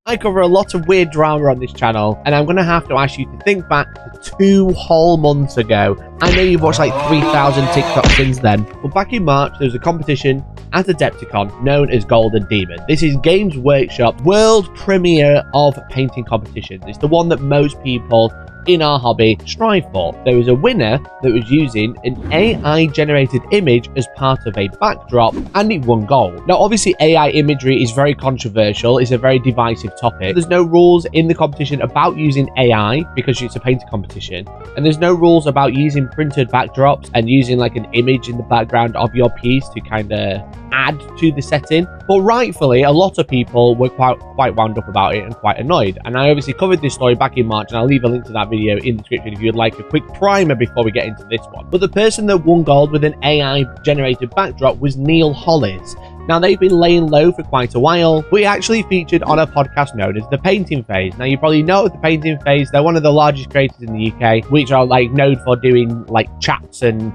I cover a lot of weird drama on this channel, and I'm going to have to ask you to think back to 2 whole months ago. I know you've watched like 3,000 TikToks since then, but back in March there was a competition at Adepticon known as Golden Demon. This is Games Workshop's world premiere of painting competitions. It's the one that most people in our hobby strive for. There was a winner that was using an AI generated image as part of a backdrop, and it won gold. Now obviously AI imagery is very controversial, it's a very divisive topic. There's no rules in the competition about using AI because it's a painting competition, and there's no rules about using printed backdrops and using like an image in the background of your piece to kind of add to the setting. But rightfully, a lot of people were quite wound up about it and quite annoyed, and I obviously covered this story back in March, and I'll leave a link to that video in the description if you'd like a quick primer before we get into this one. But the person that won gold with an AI generated backdrop was Hollis. Now they've been laying low for quite a while, but he actually featured on a podcast known as The Painting Phase. Now you probably know The Painting Phase, they're one of the largest creators in the UK, which are like known for doing like chats and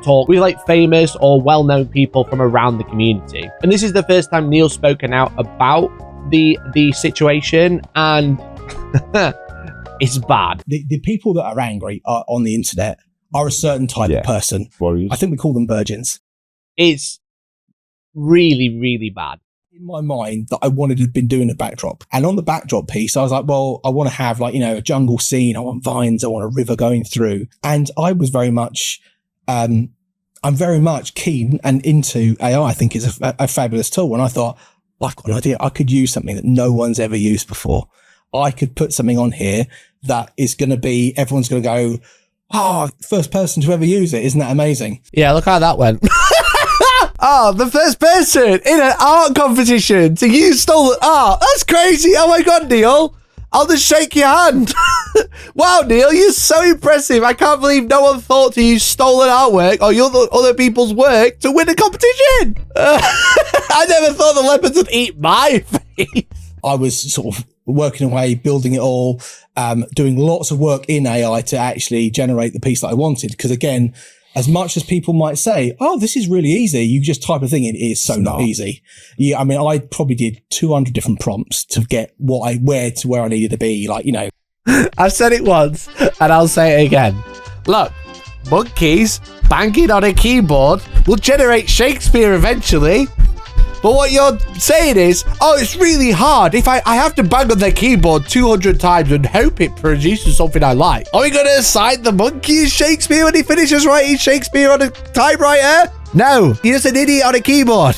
talk with like famous or well-known people from around the community. And this is the first time Neil's spoken out about the situation, and it's bad. The people that are angry on the internet are a certain type of person. Warriors. I think we call them virgins. It's really, really bad. In my mind, that I wanted to have been doing a backdrop. And on the backdrop piece, I was like, well, I want to have like, you know, a jungle scene. I want vines. I want a river going through. And I was very much, I'm very much keen and into AI. I think it's a fabulous tool. And I thought, well, I've got an idea. I could use something that no one's ever used before. I could put something on here that is going to be, everyone's going to go, oh, first person to ever use it. Isn't that amazing? Yeah, look how that went. Oh, the first person in an art competition to use stolen art. That's crazy. Oh my God, Neil. I'll just shake your hand. Wow, Neil, you're so impressive. I can't believe no one thought to use stolen artwork or other people's work to win a competition. I never thought the leopards would eat my face. I was sort of working away, building it all, doing lots of work in AI to actually generate the piece that I wanted. Because again, as much as people might say, oh, this is really easy, you just type a thing in, it is so not easy. Yeah, I mean, I probably did 200 different prompts to get where I needed to be. Like, you know. I've said it once and I'll say it again. Look, monkeys banging on a keyboard will generate Shakespeare eventually. But what you're saying is, oh, it's really hard. If I have to bang on the keyboard 200 times and hope it produces something I like. Are we going to assign the monkey as Shakespeare when he finishes writing Shakespeare on a typewriter? No, he's just an idiot on a keyboard.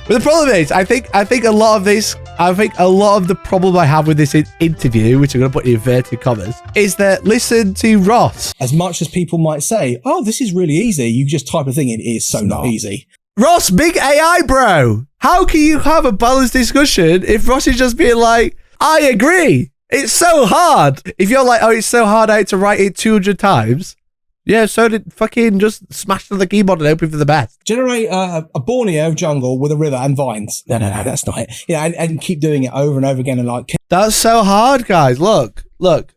But the problem is, I think a lot of the problem I have with this interview, which I'm going to put in inverted commas, is that listen to Ross. As much as people might say, oh, this is really easy, you just type a thing in, it is so not easy. Ross, big AI bro. How can you have a balanced discussion if Ross is just being like, I agree, it's so hard. If you're like, oh, it's so hard, I had to write it 200 times. Yeah, so did fucking just smash on the keyboard and hoping for the best. Generate a Borneo jungle with a river and vines. No, that's not it. Yeah, and keep doing it over and over again. And like, that's so hard, guys. Look.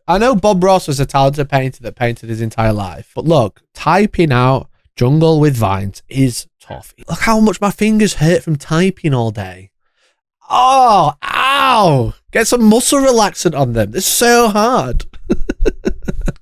I know Bob Ross was a talented painter that painted his entire life. But look, typing out jungle with vines is tough. Look how much my fingers hurt from typing all day. Oh, ow. Get some muscle relaxant on them. It's so hard.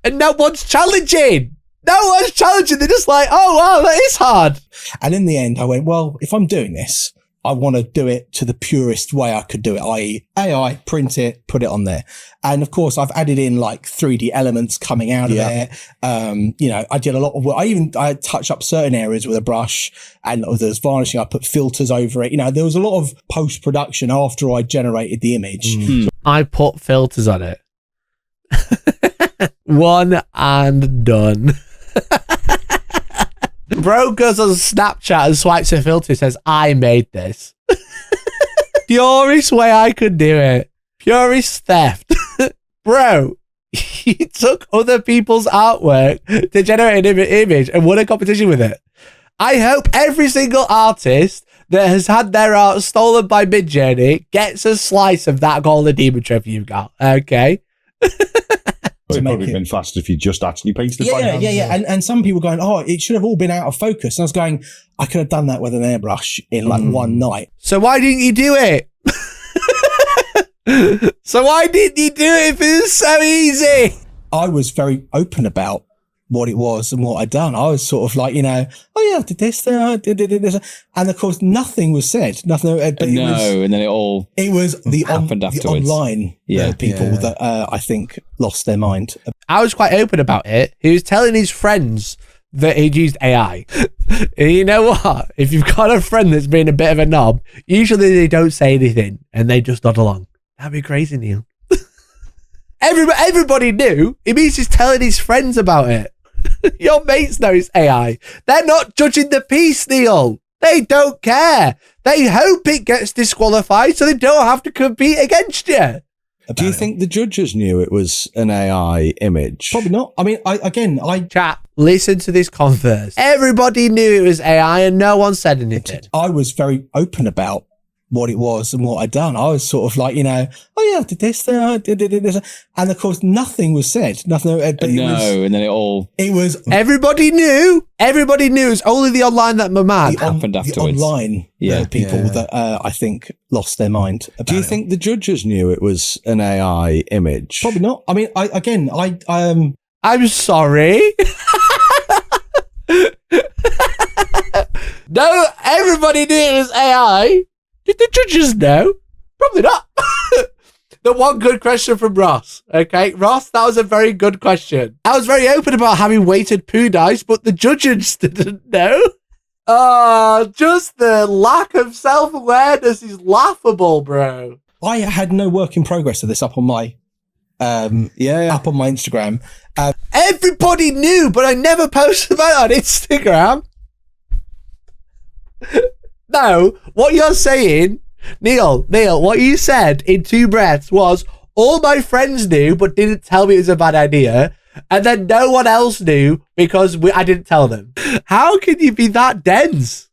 And no one's challenging. No one's challenging. They're just like, oh, wow, that is hard. And in the end, I went, well, if I'm doing this, I want to do it to the purest way I could do it, i.e. AI, print it, put it on there. And of course, I've added in like 3D elements coming out of there. You know, I did a lot of work. I touched up certain areas with a brush, and there's varnishing. I put filters over it. You know, there was a lot of post-production after I generated the image. I put filters on it. One and done. Bro goes on Snapchat and swipes a filter, says, I made this. Purest way I could do it. Purest theft. Bro, he took other people's artwork to generate an image and won a competition with it. I hope every single artist that has had their art stolen by Midjourney gets a slice of that Golden Demon trophy you got. Okay? It would probably been faster if you just actually painted it by hand. Yeah. And some people going, oh, it should have all been out of focus. And I was going, I could have done that with an airbrush in like one night. So why didn't you do it? So why didn't you do it if it was so easy? I was very open about what it was and what I'd done. I was sort of like, oh yeah, I did this, I did this. And of course, nothing was said. Nothing. But and then it was the happened afterwards. The online people that I think lost their mind. I was quite open about it. He was telling his friends that he'd used AI. And you know what? If you've got a friend that's been a bit of a knob, usually they don't say anything and they just nod along. That'd be crazy, Neil. Everybody knew. It means he's telling his friends about it. Your mates know it's AI. They're not judging the piece, Neil. They don't care. They hope it gets disqualified so they don't have to compete against you. Do you think the judges knew it was an AI image? Probably not. I mean, Chat, listen to this converse. Everybody knew it was AI and no one said anything. I was very open about what it was and what I'd done. I was sort of like, oh yeah, I did this, I did this. And of course, nothing was said. Nothing. But and then it was. Everybody knew. Everybody knew. It's only the online that mad. Happened afterwards. The online people that I think lost their mind. Do you think the judges knew it was an AI image? Probably not. I mean, I'm sorry. No, everybody knew it was AI. Did the judges know? Probably not. The one good question from Ross. Okay, Ross, that was a very good question. I was very open about having weighted poo dice, but the judges didn't know. Just the lack of self-awareness is laughable, bro. I had no work in progress of this up on my up on my Instagram. Everybody knew, but I never posted about it on Instagram. No, what you're saying, Neil, what you said in two breaths was all my friends knew but didn't tell me it was a bad idea, and then no one else knew because I didn't tell them. How can you be that dense?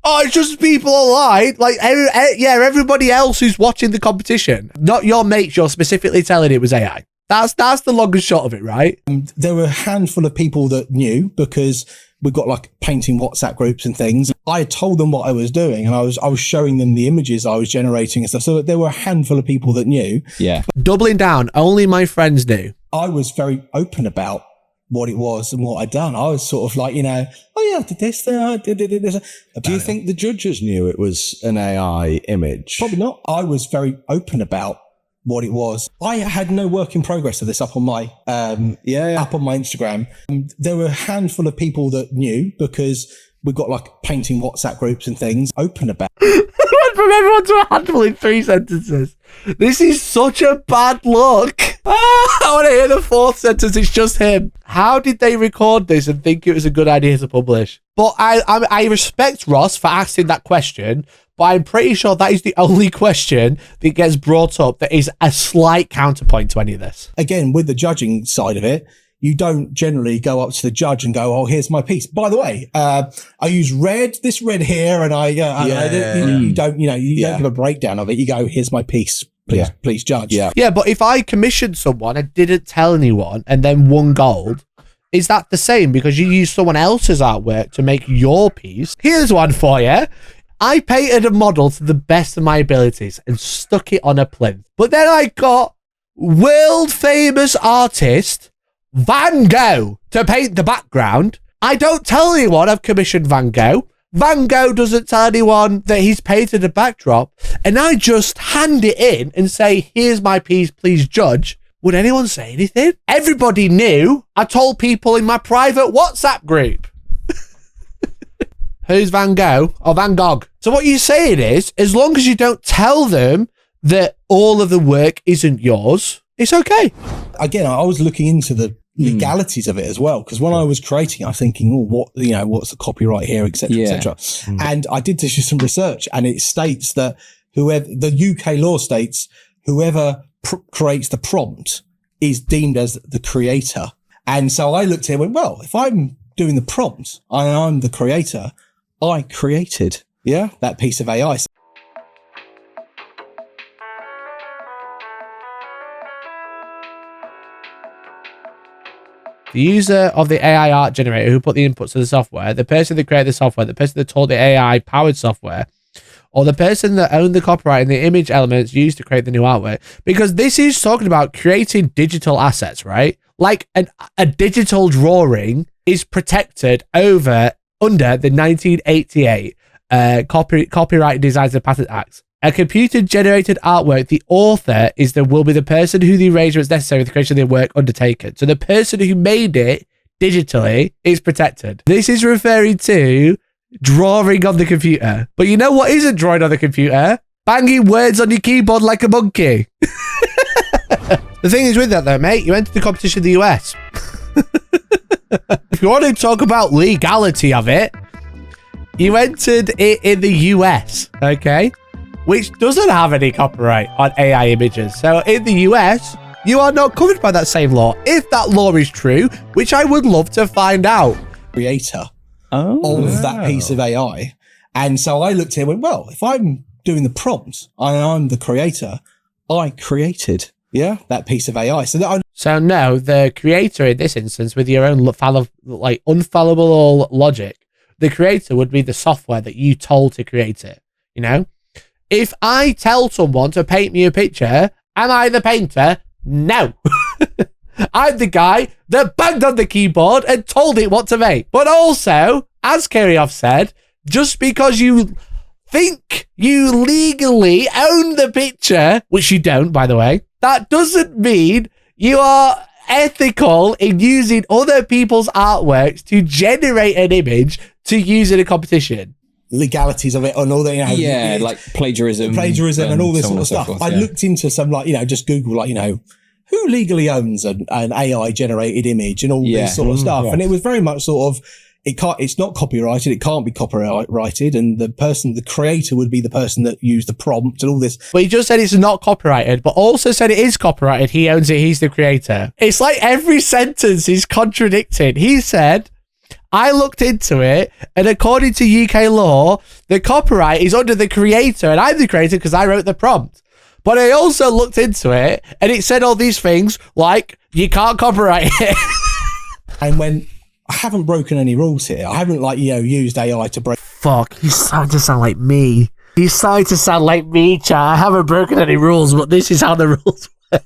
Oh, it's just people online. Like, everybody else who's watching the competition, not your mates, you're specifically telling it was AI. That's the long and short of it, right? There were a handful of people that knew because we got like painting WhatsApp groups and things. I had told them what I was doing and I was showing them the images I was generating and stuff. So there were a handful of people that knew. Yeah. Doubling down, only my friends knew. I was very open about what it was and what I'd done. I was sort of like, oh yeah, I did this, I did this. Do you think the judges knew it was an AI image? Probably not. I was very open about what it was. I had no work in progress of this up on my up on my Instagram. There were a handful of people that knew because we got like painting WhatsApp groups and things. Open about. From everyone to a handful in 3 sentences. This is such a bad look. I want to hear the 4th sentence. It's just him. How did they record this and think it was a good idea to publish? But I respect Ross for asking that question. But I'm pretty sure that is the only question that gets brought up that is a slight counterpoint to any of this. Again, with the judging side of it, you don't generally go up to the judge and go, oh, here's my piece. By the way, I use this red here, and you don't give a breakdown of it. You go, here's my piece. Please judge. Yeah, but if I commissioned someone and didn't tell anyone and then won gold, is that the same? Because you use someone else's artwork to make your piece. Here's one for you. I painted a model to the best of my abilities and stuck it on a plinth. But then I got world famous artist Van Gogh to paint the background. I don't tell anyone I've commissioned Van Gogh. Van Gogh doesn't tell anyone that he's painted a backdrop. And I just hand it in and say, here's my piece, please judge. Would anyone say anything? Everybody knew. I told people in my private WhatsApp group. Who's Van Gogh? Oh, Van Gogh. So what you're saying is, as long as you don't tell them that all of the work isn't yours, it's okay. Again, I was looking into the legalities of it as well, because when I was creating, I was thinking, what's the copyright here, etc., etc. And I did just some research, and it states that the UK law states whoever creates the prompt is deemed as the creator. And so I looked here and went, well, if I'm doing the prompt, I'm the creator. I created that piece of AI. The user of the AI art generator who put the inputs to the software, the person that created the software, the person that told the AI powered software, or the person that owned the copyright in the image elements used to create the new artwork. Because this is talking about creating digital assets, right? Like a digital drawing is protected under the 1988 Copyright Designs and Patent Acts. A computer-generated artwork, the author will be the person who the arrangements necessary for the creation of the work undertaken. So the person who made it digitally is protected. This is referring to drawing on the computer. But you know what isn't drawing on the computer? Banging words on your keyboard like a monkey. The thing is with that though, mate, you entered the competition in the US. If you want to talk about legality of it, you entered it in the US, okay? Which doesn't have any copyright on AI images. So in the US, you are not covered by that same law. If that law is true, which I would love to find out. Creator of that piece of AI. And so I looked at it and went, well, if I'm doing the prompt and I'm the creator, I created that piece of AI. So no, the creator in this instance, with your own unfallible logic, the creator would be the software that you told to create it, you know? If I tell someone to paint me a picture, am I the painter? No. I'm the guy that banged on the keyboard and told it what to make. But also, as Kirioff said, just because you think you legally own the picture, which you don't, by the way, that doesn't mean you are ethical in using other people's artworks to generate an image to use in a competition. Legalities of it and all that, like plagiarism and all this sort of stuff. I looked into some, just Google, who legally owns an AI generated image and all this sort of stuff. Yeah. And it was very much sort of, it's not copyrighted. It can't be copyrighted. And the creator would be the person that used the prompt and all this. But he just said it's not copyrighted, but also said it is copyrighted. He owns it. He's the creator. It's like every sentence is contradicted. He said, I looked into it, and according to UK law, the copyright is under the creator, and I'm the creator because I wrote the prompt. But I also looked into it, and it said all these things, like, you can't copyright it. And when I haven't broken any rules here, I haven't, used AI to break... Fuck, he's starting to sound like me. He's starting to sound like me, chat. I haven't broken any rules, but this is how the rules work.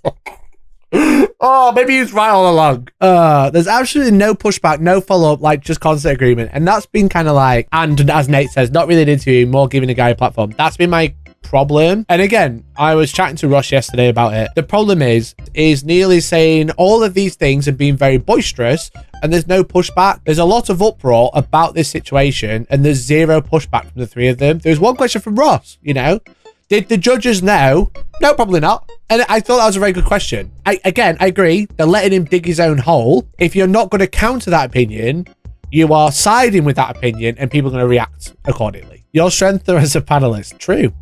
Oh, maybe he was right all along. There's absolutely no pushback, no follow-up, just constant agreement. And that's been kind of and as Nate says, not really an interview, more giving a guy a platform. That's been my problem. And again, I was chatting to Rush yesterday about it. The problem is Neil is saying all of these things and being very boisterous, and there's no pushback. There's a lot of uproar about this situation, and there's zero pushback from the three of them. There's one question from Ross, Did the judges know? No, probably not. And I thought that was a very good question. I agree. They're letting him dig his own hole. If you're not going to counter that opinion, you are siding with that opinion and people are going to react accordingly. Your strength as a panelist. True.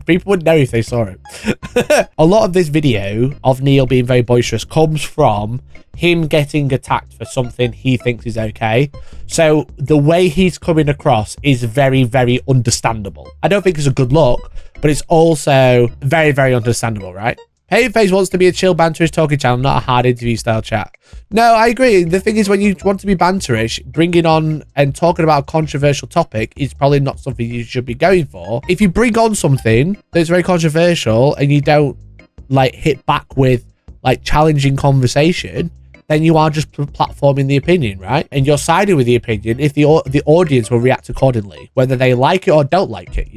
People would know if they saw it. A lot of this video of Neil being very boisterous comes from him getting attacked for something he thinks is okay. So the way he's coming across is very, very understandable. I don't think it's a good look, but it's also very, very understandable, right? Hateface wants to be a chill banterish talking channel, not a hard interview style chat. No, I agree. The thing is, when you want to be banterish, bringing on and talking about a controversial topic is probably not something you should be going for. If you bring on something that's very controversial and you don't hit back with challenging conversation, then you are just platforming the opinion, right? And you're siding with the opinion if the audience will react accordingly, whether they like it or don't like it,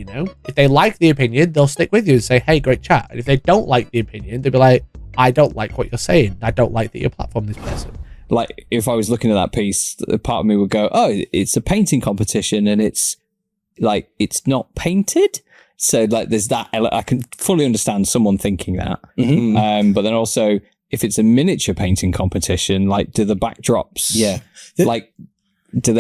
If they like the opinion, they'll stick with you and say, hey, great chat. And if they don't like the opinion, they'll be like, I don't like what you're saying. I don't like that you're platforming this person. If I was looking at that piece, part of me would go, oh, it's a painting competition and it's not painted. So there's that. I can fully understand someone thinking that. Mm-hmm. But then also, if it's a miniature painting competition, do the backdrops, do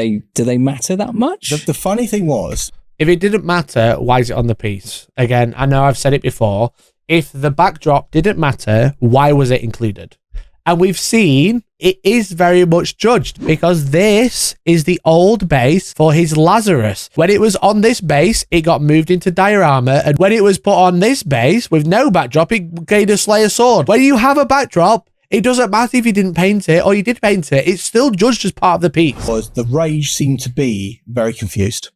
they matter that much? The funny thing was, if it didn't matter, why is it on the piece? Again, I know I've said it before. If the backdrop didn't matter, why was it included? And we've seen it is very much judged because this is the old base for his Lazarus. When it was on this base, it got moved into diorama. And when it was put on this base with no backdrop, it gained a Slayer sword. When you have a backdrop, it doesn't matter if you didn't paint it or you did paint it. It's still judged as part of the piece. The rage seemed to be very confused.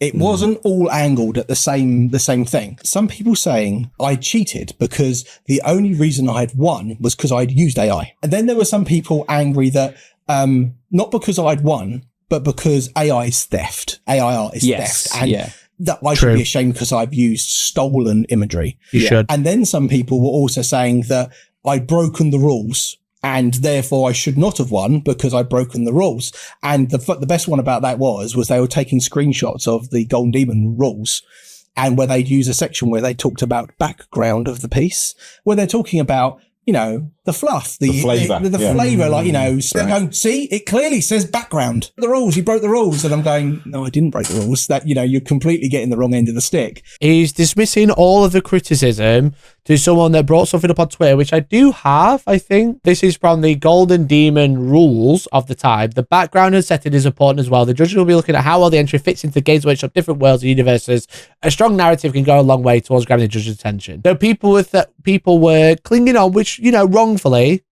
It wasn't all angled at the same thing. Some people saying I cheated because the only reason I had won was because I'd used AI. And then there were some people angry that not because I'd won, but because AI is theft. AI art is theft. And that I should be ashamed because I've used stolen imagery. You should. And then some people were also saying that I'd broken the rules and therefore I should not have won because I'd broken the rules. And the best one about that was they were taking screenshots of the Golden Demon rules, and where they'd use a section where they talked about background of the piece, where they're talking about, you know, the fluff, the flavor, flavor, like, you know, going, see, it clearly says background. The rules, you broke the rules. And I'm going, no, I didn't break the rules. That, you know, you're completely getting the wrong end of the stick. He's dismissing all of the criticism to someone that brought something up on Twitter, which I do have, I think. This is from the Golden Demon rules of the time. The background and setting is important as well. The judges will be looking at how well the entry fits into the Games Workshop, different worlds and universes. A strong narrative can go a long way towards grabbing the judge's attention. So people were clinging on, which, you know, wrongfully,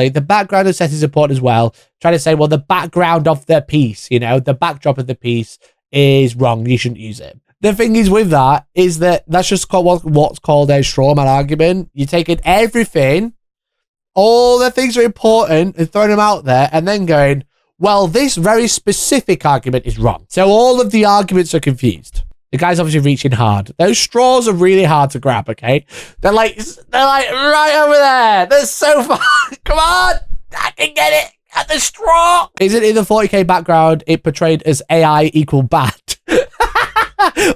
the background and set is important as well. Trying to say, well, the background of the piece, you know, the backdrop of the piece is wrong. You shouldn't use it. The thing is with that is that that's just called what's called a straw man argument. You're taking everything, all the things that are important, and throwing them out there, and then going, well, this very specific argument is wrong. So all of the arguments are confused. The guy's obviously reaching hard. Those straws are really hard to grab, okay? They're like right over there. They're so far. Come on. I can get it at the straw. Isn't in the 40k background it portrayed as AI equal bad?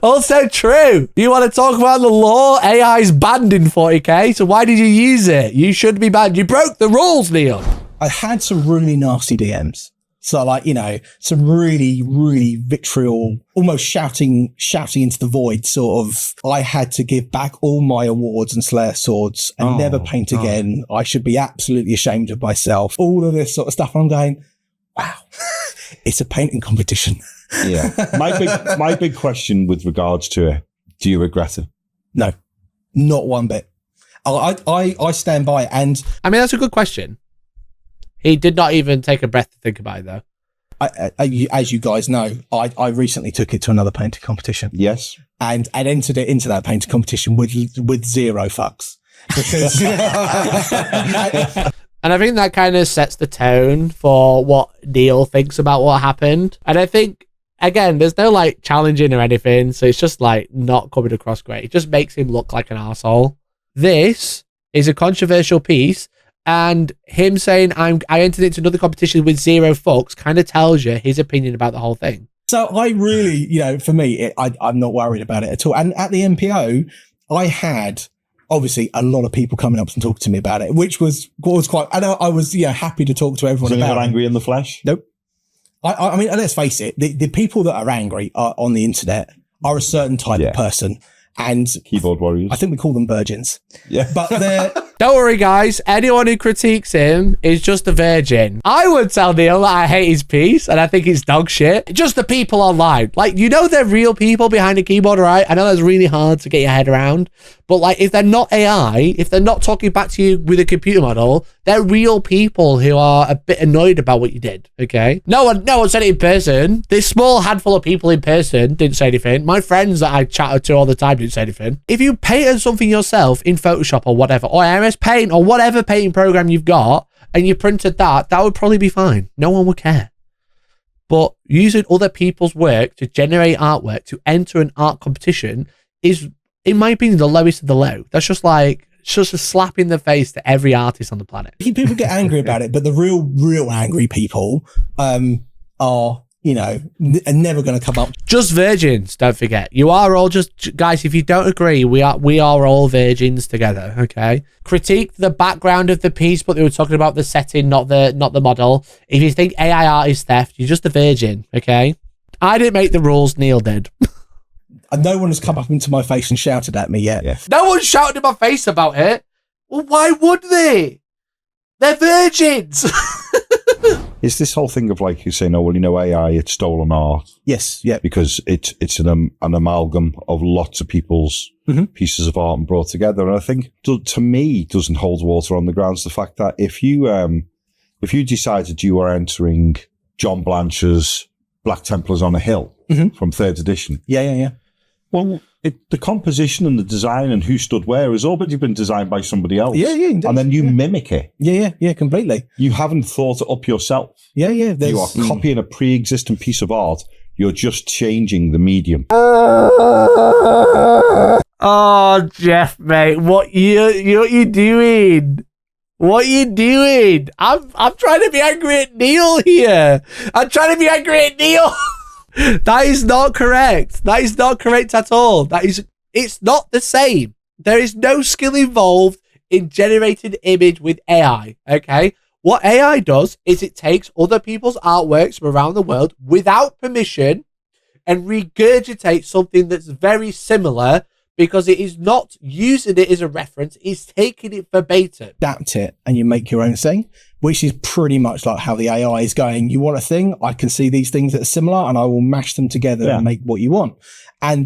Also true. You want to talk about the law? AI is banned in 40k, so why did you use it? You should be banned. You broke the rules, Neil. I had some really nasty DMs. So, like, you know, some really, really vitriol, almost shouting into the void, sort of, I had to give back all my awards and Slayer swords and never paint again. I should be absolutely ashamed of myself. All of this sort of stuff. And I'm going, wow, it's a painting competition. Yeah. My big question with regards to it, do you regret it? No, not one bit. I stand by it. And I mean, that's a good question. He did not even take a breath to think about it, though. As you guys know, I recently took it to another painting competition. Yes. And entered it into that painting competition with zero fucks. Because and I think that kind of sets the tone for what Neil thinks about what happened. And I think, again, there's no like challenging or anything, so it's just like not coming across great. It just makes him look like an arsehole. This is a controversial piece. And him saying I entered into another competition with zero fucks kind of tells you his opinion about the whole thing. So I really, you know, for me, I'm not worried about it at all. And at the MPO, I had obviously a lot of people coming up and talking to me about it, which was quite. And I was, you know, happy to talk to everyone about it. Not angry in the flesh? Nope. I mean, let's face it, the people that are angry on the internet are a certain type of person. And keyboard warriors. I think we call them virgins. Yeah. But they're... Don't worry, guys. Anyone who critiques him is just a virgin. I would tell Neil that I hate his piece and I think it's dog shit. Just the people online. Like, you know they're real people behind a keyboard, right? I know that's really hard to get your head around. But, like, if they're not AI, if they're not talking back to you with a computer model, they're real people who are a bit annoyed about what you did, okay? No one said it in person. This small handful of people in person didn't say anything. My friends that I chatted to all the time didn't say anything. If you painted something yourself in Photoshop or whatever, or MS Paint or whatever painting program you've got, and you printed that would probably be fine. No one would care. But using other people's work to generate artwork to enter an art competition is, in my opinion, the lowest of the low. That's just like, it's just a slap in the face to every artist on the planet. People get angry about it, but the real angry people are, you know, are never going to come up. Just virgins, don't forget. You are all just, guys, if you don't agree, we are all virgins together, okay? Critique the background of the piece, but they were talking about the setting, not the model. If you think AI art is theft, you're just a virgin, okay? I didn't make the rules, Neil did. And no one has come up into my face and shouted at me yet. Yeah. No one shouted in my face about it. Well, why would they? They're virgins. Is this whole thing of like you saying, oh, well, you know, AI, it's stolen art. Yes, yeah. Because it's an amalgam of lots of people's pieces of art and brought together. And I think, to me, doesn't hold water on the grounds the fact that if you decided you were entering John Blanche's Black Templars on a hill from 3rd edition. Yeah. Well, the composition and the design and who stood where has already been designed by somebody else. Yeah, indeed. And then you mimic it. Yeah, completely. You haven't thought it up yourself. Yeah. You are copying a pre-existing piece of art. You're just changing the medium. Oh, Jeff, mate, what you doing? What are you doing? I'm trying to be angry at Neil here. I'm trying to be angry at Neil. That is not correct. That is not correct at all. It's not the same. There is no skill involved in generating image with AI. Okay. What AI does is it takes other people's artworks from around the world without permission and regurgitates something that's very similar, because it is not using it as a reference, it's taking it verbatim. Adapt it and you make your own thing, which is pretty much like how the AI is going. You want a thing, I can see these things that are similar and I will mash them together and make what you want. And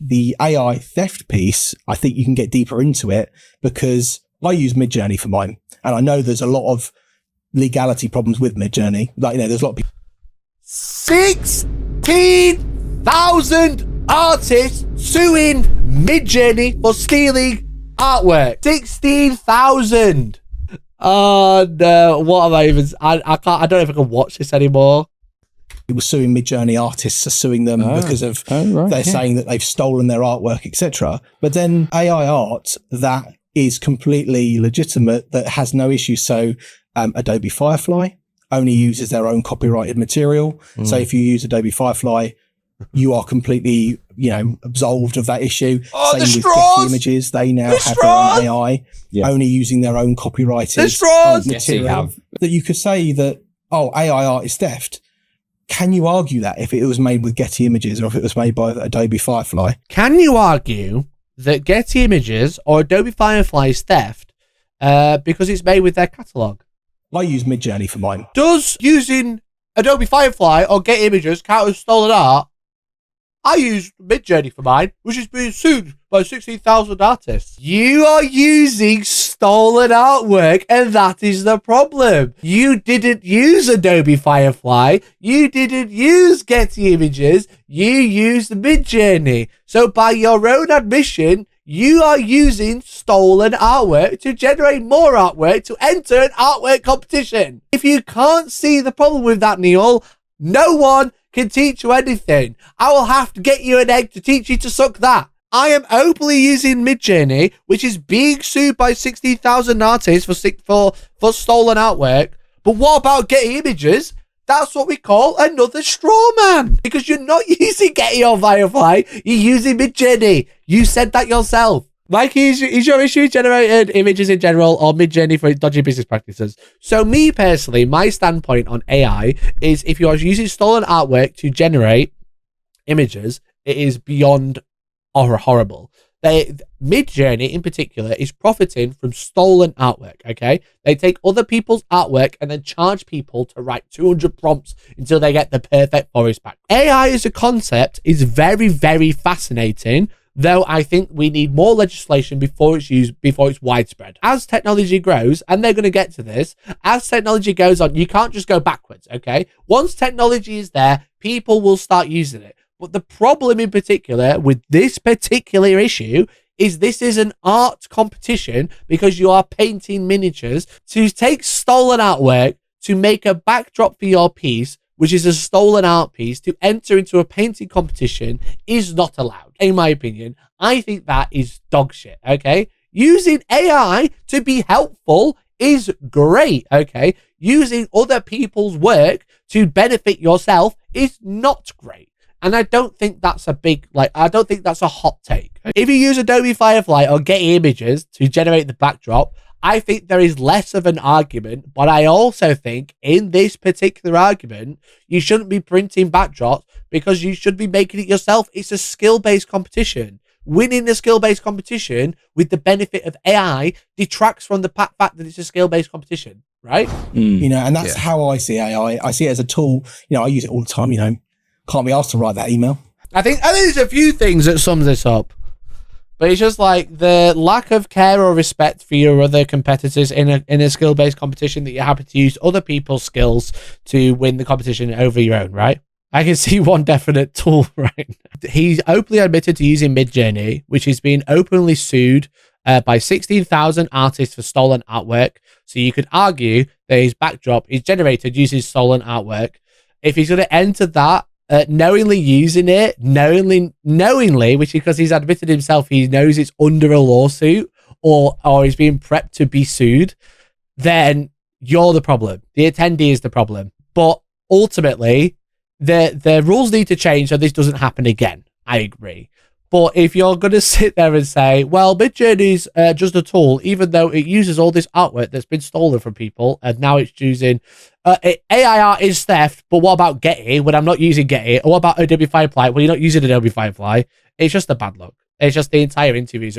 the AI theft piece, I think you can get deeper into it, because I use Midjourney for mine. And I know there's a lot of legality problems with Midjourney. Like, there's a lot of people. 16,000 artists suing Midjourney for stealing artwork. 16,000. Oh no! What am I even? I can't. I don't know if I can watch this anymore. People suing Midjourney artists are suing them because of they're saying that they've stolen their artwork, etc. But then AI art that is completely legitimate, that has no issue. So Adobe Firefly only uses their own copyrighted material. So if you use Adobe Firefly, you are completely, absolved of that issue. Oh, Same with Getty Images. They now have their own AI, only using their own copyrighted material. That you could say that, AI art is theft. Can you argue that if it was made with Getty Images or if it was made by Adobe Firefly? Can you argue that Getty Images or Adobe Firefly is theft because it's made with their catalogue? I use Midjourney for mine. Does using Adobe Firefly or Getty Images count as stolen art? I use Midjourney for mine, which is being sued by 16,000 artists. You are using stolen artwork, and that is the problem. You didn't use Adobe Firefly. You didn't use Getty Images. You used Midjourney. So by your own admission, you are using stolen artwork to generate more artwork to enter an artwork competition. If you can't see the problem with that, Neil, no one can teach you anything. I will have to get you an egg to teach you to suck that. I am openly using Midjourney, which is being sued by 60,000 artists for stolen artwork. But what about Getty Images? That's what we call another straw man. Because you're not using Getty or Firefly, you're using Midjourney. You said that yourself. Mike, is your issue generated images in general or Midjourney for dodgy business practices? So me personally, my standpoint on AI is if you are using stolen artwork to images, it is beyond horrible. Midjourney in particular is profiting from stolen artwork, okay? They take other people's artwork and then charge people to write 200 prompts until they get the perfect forest back. AI as a concept is very, very fascinating, though I think we need more legislation before it's widespread. As technology grows, and they're going to get to this, as technology goes on, you can't just go backwards, okay? Once technology is there, people will start using it. But the problem in particular with this particular issue is this is an art competition because you are painting miniatures. To take stolen artwork to make a backdrop for your piece, which is a stolen art piece, to enter into a painting competition is not allowed. In my opinion, I think that is dog shit, okay? Using AI to be helpful is great, okay? Using other people's work to benefit yourself is not great. And I don't think that's I don't think that's a hot take. If you use Adobe Firefly or Getty Images to generate the backdrop, I think there is less of an argument, but I also think in this particular argument, you shouldn't be printing backdrops because you should be making it yourself. It's a skill-based competition. Winning a skill-based competition with the benefit of AI detracts from the fact that it's a skill-based competition, right? And that's how I see AI. I see it as a tool. I use it all the time, Can't be asked to write that email. I think there's a few things that sums this up. But it's just like the lack of care or respect for your other competitors in a skill-based competition, that you're happy to use other people's skills to win the competition over your own, right? I can see one definite tool right now. He's openly admitted to using Midjourney, which is being openly sued by 16,000 artists for stolen artwork. So you could argue that his backdrop is generated using stolen artwork. If he's going to enter that, knowingly using it, knowingly, which is because he's admitted himself, he knows it's under a lawsuit or he's being prepped to be sued, then you're the problem. The attendee is the problem. But ultimately, the rules need to change so this doesn't happen again. I agree. But if you're going to sit there and say, well, Midjourney's just a tool, even though it uses all this artwork that's been stolen from people, and now it's choosing AI art is theft, but what about Getty when I'm not using Getty? Or what about Adobe Firefly when you're not using Adobe Firefly? It's just a bad look. It's just the entire interview is a